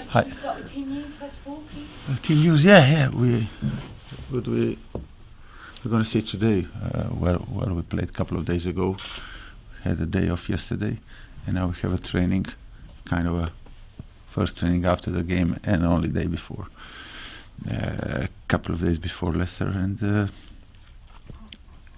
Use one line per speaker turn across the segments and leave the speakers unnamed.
Hi.
Should we start with team news first of all, please?
Team news, yeah. We're going to see today. Well, we played a couple of days ago. Had a day off yesterday, and now we have a training, kind of a first training after the game and only day before. A couple of days before Leicester, and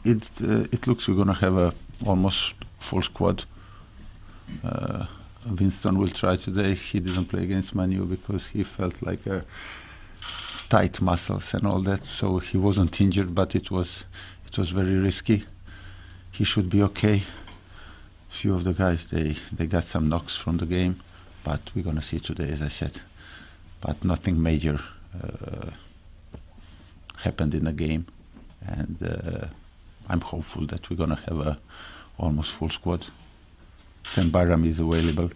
it looks we're going to have a almost full squad. Winston will try today. He didn't play against Man U because he felt like tight muscles and all that, so he wasn't injured, but it was very risky. He should be okay. Few of the guys they got some knocks from the game, but we're gonna see today, as I said. But nothing major happened in the game, and I'm hopeful that we're gonna have a almost full squad. Sam Byram is available.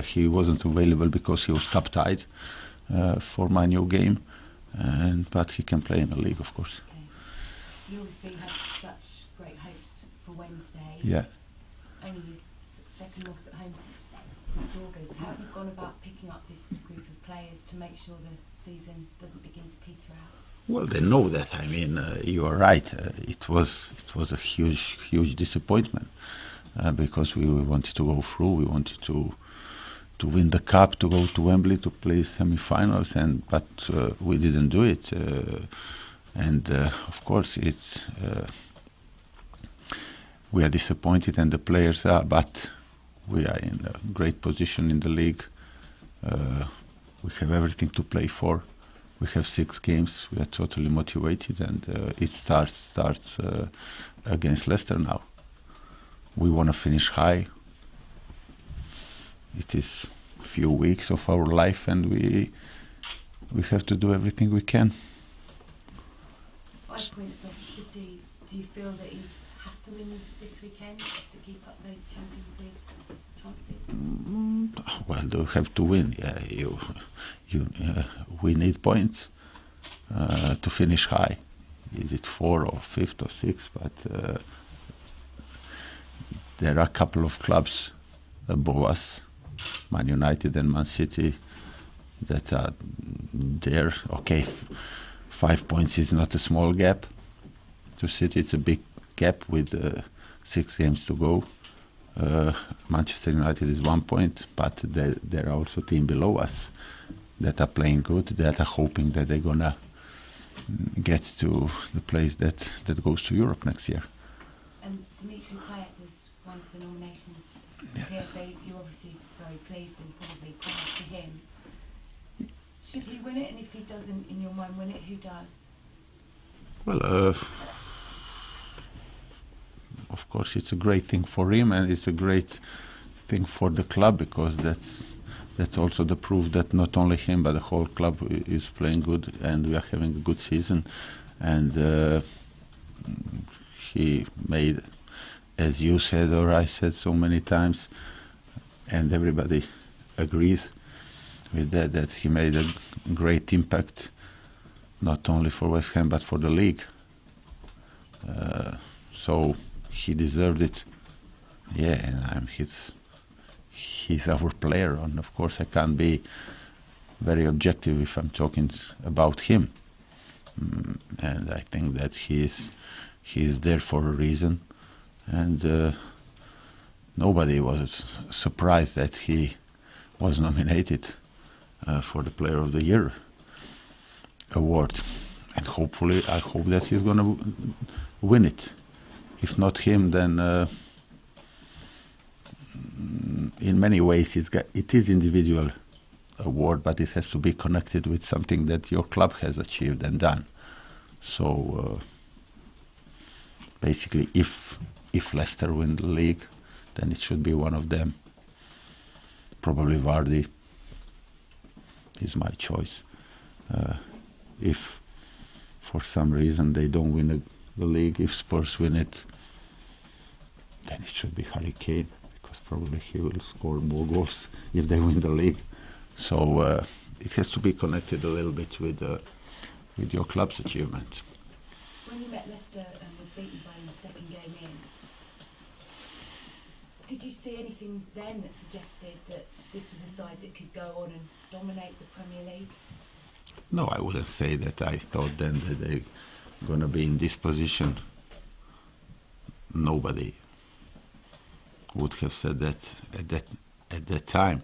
He wasn't available because he was cup-tied for my new game, but he can play in the league, of course.
Okay. You obviously had such great hopes for Wednesday.
Yeah.
Only second loss at home since August. How have you gone about picking up this group of players to make sure the season doesn't begin to peter out?
Well, they know that. I mean, you are right. It was a huge disappointment because we wanted to go through. We wanted to win the cup, to go to Wembley to play semi-finals, but we didn't do it. Of course, we are disappointed, and the players are. But we are in a great position in the league. We have everything to play for. We have 6 games. We are totally motivated, and it starts against Leicester now. We want to finish high. It is a few weeks of our life, and we have to do everything we can.
5 points off City. Do you feel that you have to win this weekend to keep up those Champions League chances?
Well, you have to win. Yeah, we need points to finish high. Is it 4 or 5th or 6th? But there are a couple of clubs above us, Man United and Man City, that are there. Okay, 5 points is not a small gap to City. It's a big gap with 6 games to go. Manchester United is 1 point, but there are also teams below us that are playing good, that are hoping that they're gonna get to the place that goes to Europe next year.
And Dimitri Payet was one of the nominations.
Yeah.
Here, you're obviously very pleased and probably proud for him. Should he win it? And if he doesn't, in your mind, win it, who does?
Well, of course, it's a great thing for him, and it's a great thing for the club, because that's also the proof that not only him but the whole club is playing good, and we are having a good season. And he made, as you said or I said so many times, and everybody agrees with that he made a great impact, not only for West Ham but for the league. So he deserved it. Yeah, and he's our player, and of course I can't be very objective if I'm talking about him. And I think that he is there for a reason, and nobody was surprised that he was nominated for the Player of the Year award. And hopefully, I hope that he's going to win it. If not him, then in many ways it is individual award, but it has to be connected with something that your club has achieved and done. So basically, if Leicester win the league, then it should be one of them. Probably Vardy is my choice. If for some reason they don't win the league, if Spurs win it, then it should be Harry Kane, because probably he will score more goals if they win the league. So it has to be connected a little bit with your club's achievement.
When you met Leicester and were beaten by the second game in, Did you see anything then that suggested that this was a side that could go on and dominate the Premier League?
No, I wouldn't say that. I thought then that they're going to be in this position. Nobody would have said that at that time.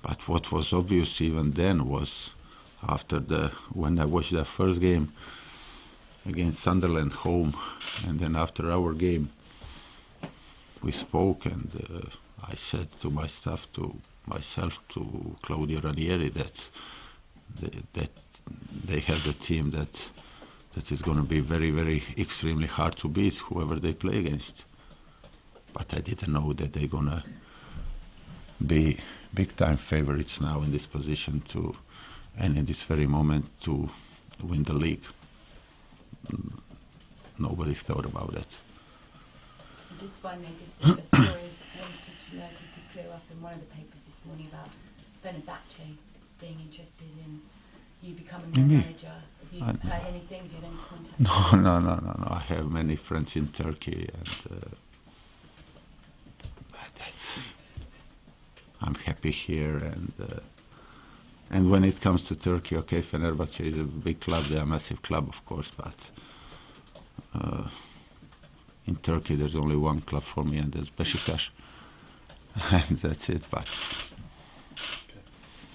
But what was obvious even then was when I watched that first game against Sunderland home, and then after our game, we spoke, and I said to myself, to Claudio Ranieri, that they have the team that is going to be very, very extremely hard to beat, whoever they play against. But I didn't know that they're going to be big-time favorites now in this position and in this very moment to win the league. Nobody thought about it.
Just finally, just a story I wanted to know if you could clear up in one of the papers this morning about Fenerbahce being interested in you becoming their manager. Have you heard anything? Have you had any contact?
No. I have many friends in Turkey, and I'm happy here. And when it comes to Turkey, okay, Fenerbahce is a big club. They are a massive club, of course, but in Turkey there's only one club for me, and that's Beşiktaş. And that's it. But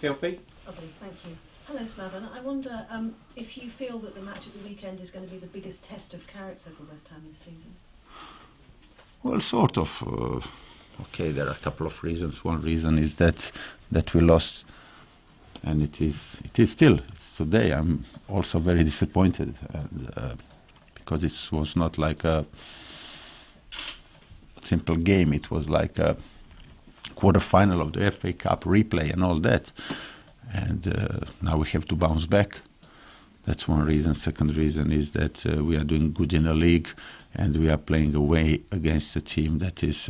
PLP?
Lovely, thank you. Hello, Slaven. I wonder if you feel that the match at the weekend is going to be the biggest test of character for West Ham this season?
well, sort of. Okay, there are a couple of reasons. One reason is that we lost, and it is still. It's today. I'm also very disappointed, and because it was not like a simple game. It was like a quarter-final of the FA Cup replay and all that. And now we have to bounce back. That's one reason. Second reason is that we are doing good in the league, and we are playing away against a team that is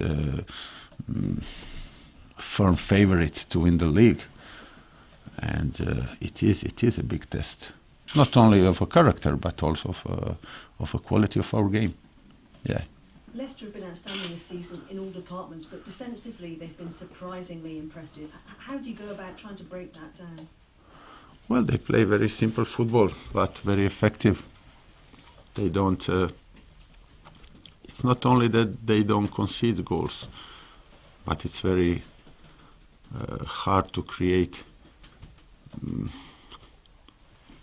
firm favorite to win the league. And it is a big test, not only of a character but also of a quality of our game. Yeah.
Leicester have been outstanding this season in all departments, but defensively they've been surprisingly impressive. How do you go about trying to break that down?
Well, they play very simple football, but very effective. They don't. It's not only that they don't concede goals, but it's very hard to create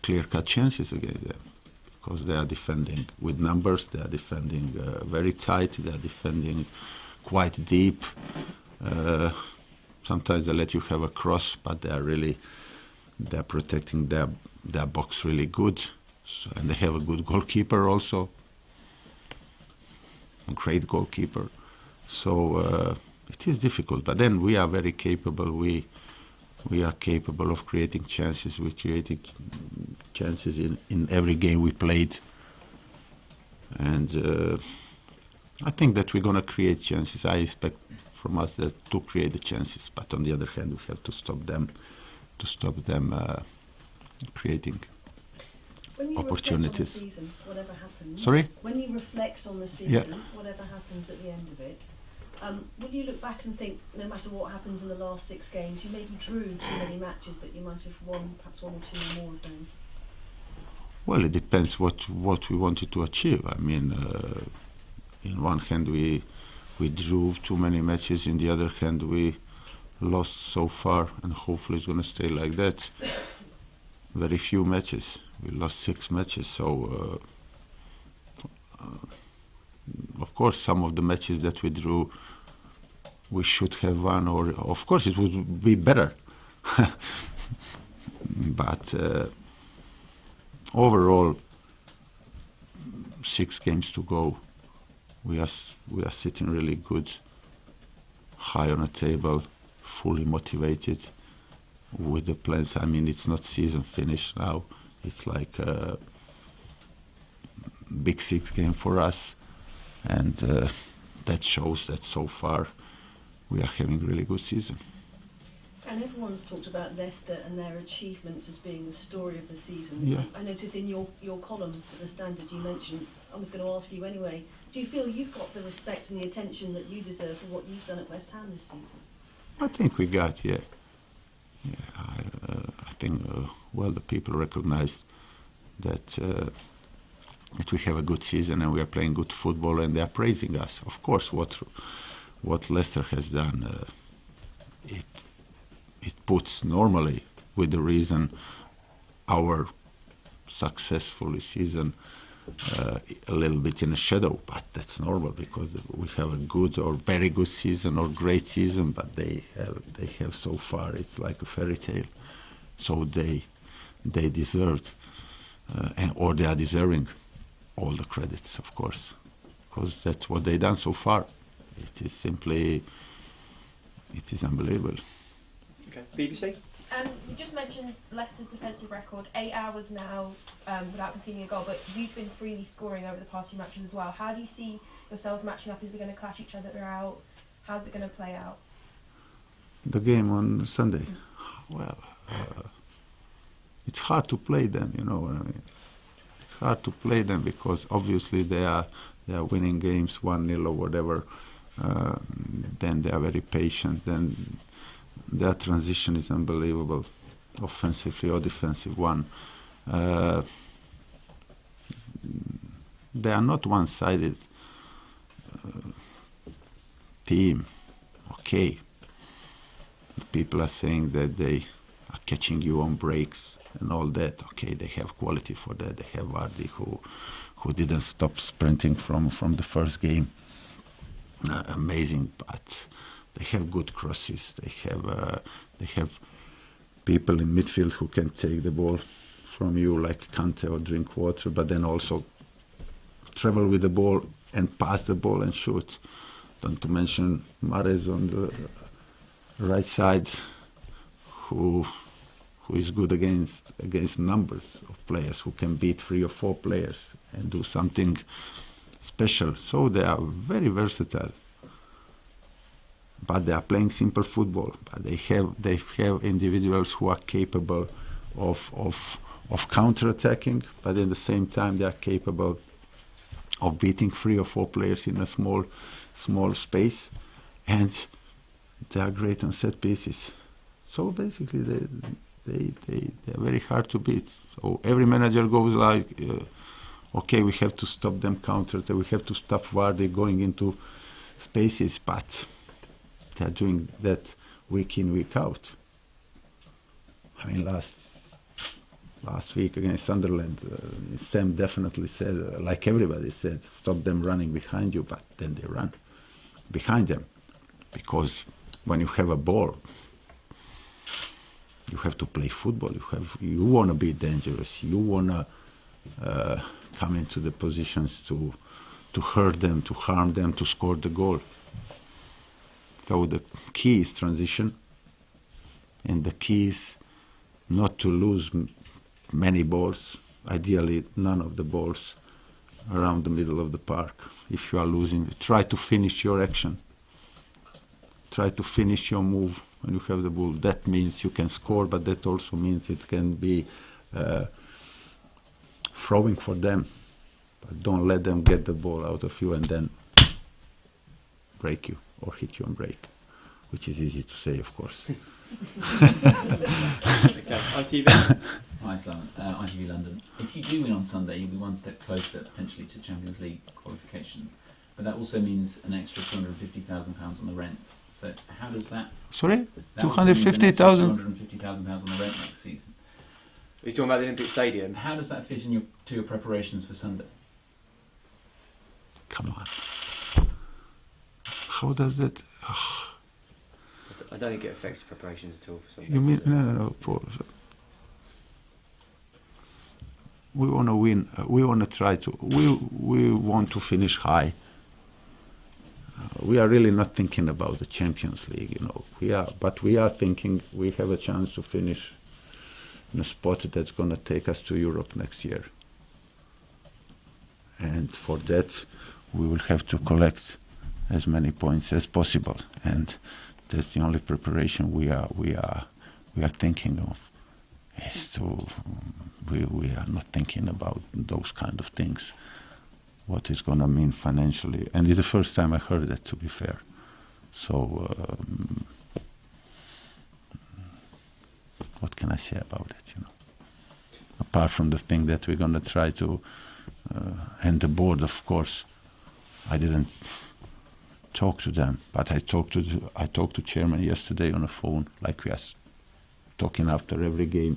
clear-cut chances against them, because they are defending with numbers, they are defending very tight, they are defending quite deep. Sometimes they let you have a cross, but they're protecting their box really good. So, and they have a good goalkeeper also, a great goalkeeper. So it is difficult, but then we are very capable. We are capable of creating chances. We created chances in every game we played. And I think that we're going to create chances. I expect from us to create the chances. But on the other hand, we have to stop them creating opportunities.
When you reflect on the season, whatever happens,
Sorry?
When you reflect on the season, whatever happens at the end of it, will you look back and think, no matter what happens in the last 6 games, you maybe drew too many matches that you might have won, perhaps 1 or 2 more of those?
Well, it depends what we wanted to achieve. I mean, in one hand we drew too many matches, in the other hand we lost so far, and hopefully it's going to stay like that. Very few matches. We lost 6 matches, so of course some of the matches that we drew we should have won, or of course it would be better. But overall, 6 games to go. We are sitting really good, high on the table, fully motivated with the plans. I mean, it's not season finish now. It's like a big 6 game for us, and that shows that so far we are having a really good season.
And everyone's talked about Leicester and their achievements as being the story of the season.
Yeah.
I notice in your column for the Standard you mentioned, I was going to ask you anyway, do you feel you've got the respect and the attention that you deserve for what you've done at West Ham this season?
I think we got, yeah. I think, the people recognized that that we have a good season and we are playing good football, and they are praising us. Of course, what Leicester has done, it puts normally, with the reason, our successful season a little bit in a shadow, but that's normal because we have a good or very good season or great season, but they have so far, it's like a fairy tale. So they deserved or they are deserving all the credits, of course, because that's what they done so far. It is simply, it is unbelievable.
Okay, BBC?
You just mentioned Leicester's defensive record, 8 hours now without conceding a goal, but you've been freely scoring over the past few matches as well. How do you see yourselves matching up? Is it going to clash each other out? How's it going to play out?
The game on Sunday, well, it's hard to play them, you know what I mean? It's hard to play them because obviously they are winning games 1-0 or whatever. Then they are very patient. Then their transition is unbelievable, offensively or defensive one. They are not one-sided team. Okay, people are saying that they are catching you on breaks and all that. Okay, they have quality for that. They have Vardy who didn't stop sprinting from the first game. Amazing, but they have good crosses. They have people in midfield who can take the ball from you like Kante or Drinkwater, but then also travel with the ball and pass the ball and shoot. Don't to mention Mahrez on the right side, who is good against numbers of players, who can beat 3 or 4 players and do something special. So they are very versatile. But they are playing simple football. But they have individuals who are capable of counter-attacking, but at the same time they are capable of beating 3 or 4 players in a small space, and they are great on set pieces. So basically they are very hard to beat. So every manager goes like, okay, we have to stop them counter-attack, we have to stop Vardy going into spaces, but they are doing that week in, week out. I mean, last week against Sunderland, Sam definitely said, like everybody said, stop them running behind you, but then they run behind them. Because when you have a ball, you have to play football. You want to be dangerous. You want to come into the positions to hurt them, to harm them, to score the goal. So the key is transition, and the key is not to lose many balls, ideally none of the balls around the middle of the park. If you are losing, try to finish your action. Try to finish your move when you have the ball. That means you can score, but that also means it can be throwing for them. But don't let them get the ball out of you and then break you or hit you on break, which is easy to say, of course.
Okay, ITV.
Hi, Slaven. ITV London. If you do win on Sunday, you'll be one step closer potentially to Champions League qualification. But that also means an extra £250,000 on the rent. So how does that...
Sorry?
That also means an extra
£250,000?
£250,000 on the rent next season.
Are you talking about the Olympic Stadium?
How does that fit in to your preparations for Sunday?
Come on. How does that...
I don't think it affects preparations at all for Sunday.
You mean... No, Paul. We want to win. We want to try to... We want to finish high. We are really not thinking about the Champions League, you know. But we are thinking we have a chance to finish in a spot that's going to take us to Europe next year. And for that, we will have to collect as many points as possible. And
That's the only preparation we are thinking of. Is to we are not thinking about those kind of things. What it's going to mean financially, and it's the first time I heard that. To be fair, so what can I say about it? Apart from the thing that we're going to try to, and the board, of course, I didn't talk to them, but I talked to chairman yesterday on the phone, like we are talking after every game,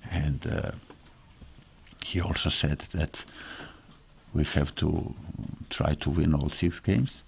and he also said that we have to try to win all 6 games,